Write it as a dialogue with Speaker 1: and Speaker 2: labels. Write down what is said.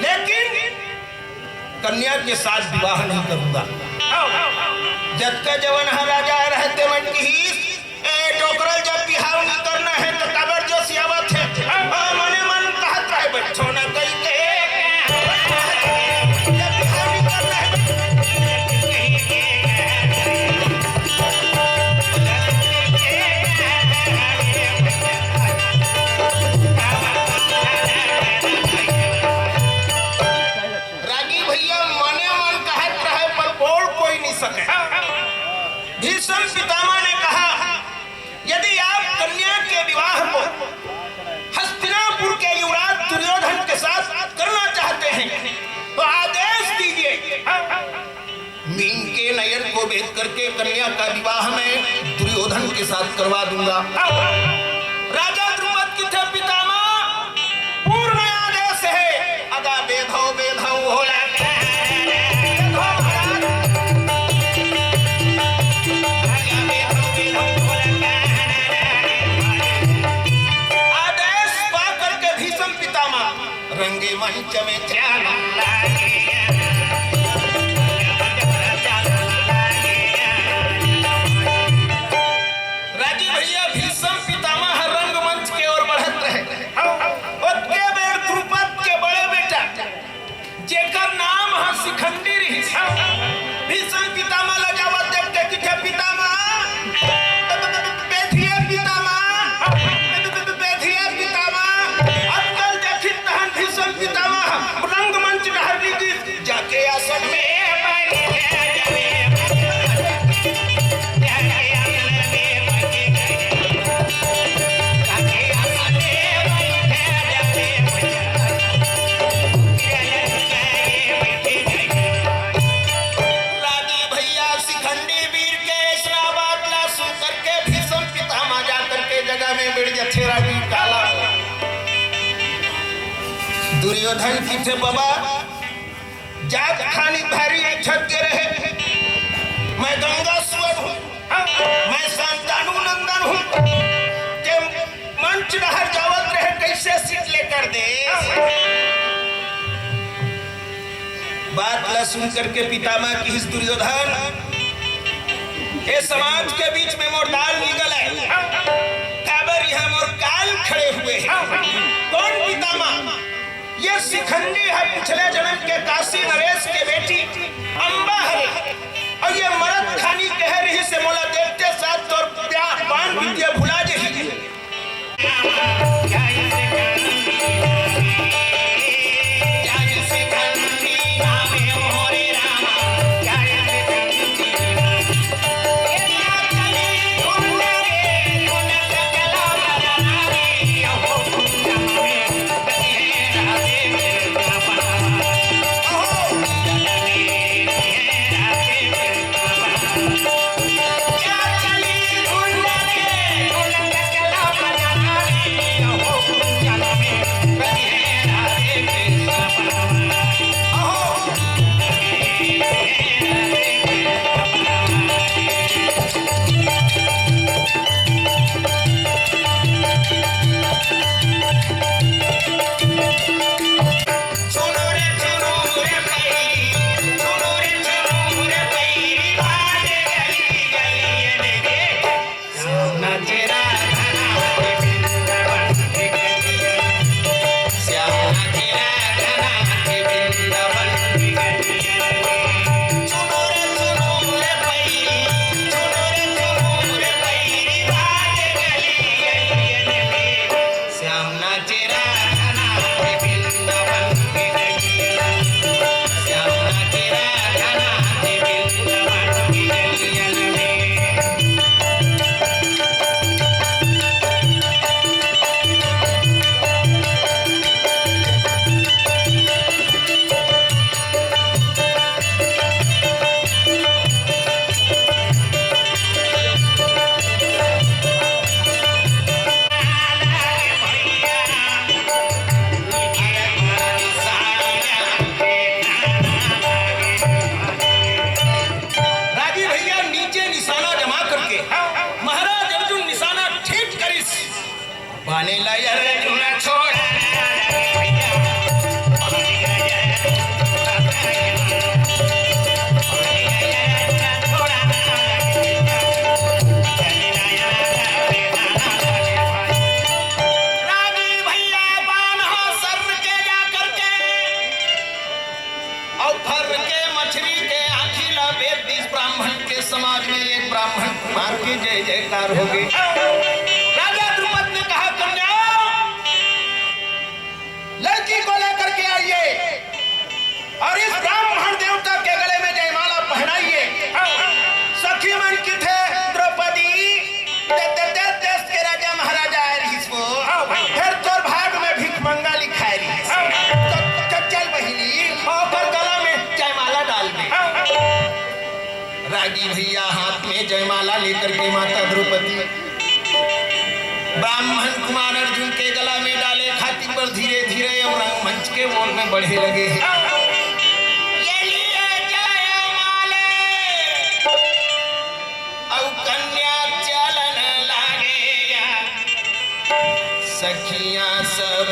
Speaker 1: लेकिन कन्या के साथ विवाह नहीं करूंगा। जब का जवन राजा रहते मन की टोकरल जब बिहाव नहीं करना है तो काबर जो सियावत है मने मन कहत रहे बच्चों ना कई के जब बिहाव नहीं करना है। रागी भैया मने मन कहत रहे पर बोल कोई नहीं सके। भीष्म पितामह ने कहा यदि आप कन्या के विवाह को हस्तिनापुर के युवराज दुर्योधन के साथ करना चाहते हैं तो आदेश दीजिए। मीन के नयन को भेद करके कन्या का विवाह में दुर्योधन के साथ करवा दूंगा। राजा द्रुपद की थे पितामह पूर्ण आदेश है। अदा बेधो बेधो होला रंगे मंच में जाना राजी भैया भीष्म पितामह रंगमंच के ओर बढ़त रहे। उसके बेर द्रुपद के बड़े बेटा जेकर नाम है शिखंडी रही। भीष्म पितामह लजावत देख के किथे पितामह बैठिए पितामह बैठिए पितामह। अक्कल देखित तहन भीष्म पितामह रंगमंच डहर लीजिए जाके आसन में दुर्योधन की थे बाबा जात खानी भारी छत के रहे। मैं गंगा सुअर हूँ, मैं शांतानु नंदन हूँ के मंच डहर जावत रहे कैसे सीट लेकर दे। बात ला सुन करके पितामह की इस दुर्योधन ये समाज के बीच में मोर दाल निकल है। काबर यहाँ मोर काल खड़े हुए हैं। कौन पितामह? ये शिखंडी है पिछले जन्म के काशी नरेश के बेटी अंबा है और ये मरद खानी कह रही से मोला देखते साथ तो प्यार बान विद्या भुला जही। समाज में एक ब्राह्मण कुमार की जय जयकार हो गई। राजा द्रुपद ने कहा, कन्या लड़की को लेकर के आइए और इस ब्राह्मण देवता के गले में जयमाला पहनाइए। सखी मन की थे द्रौपदी, देश के राजा महाराजा आए रही सो, फिर तोर भाग में भिख मंगा लिखाए रही। तो चल बहिनी होकर गला में जयमाला डाल दे। रागी भैया हाथ में जयमाला लेकर के माता द्रौपदी ब्राह्मण कुमार अर्जुन के गला में डाले खातिर पर धीरे धीरे अब रंगमंच के ओर में बढ़े लगे हैं। ये लिए जयमाले और कन्या चलन लागे, सखियां सब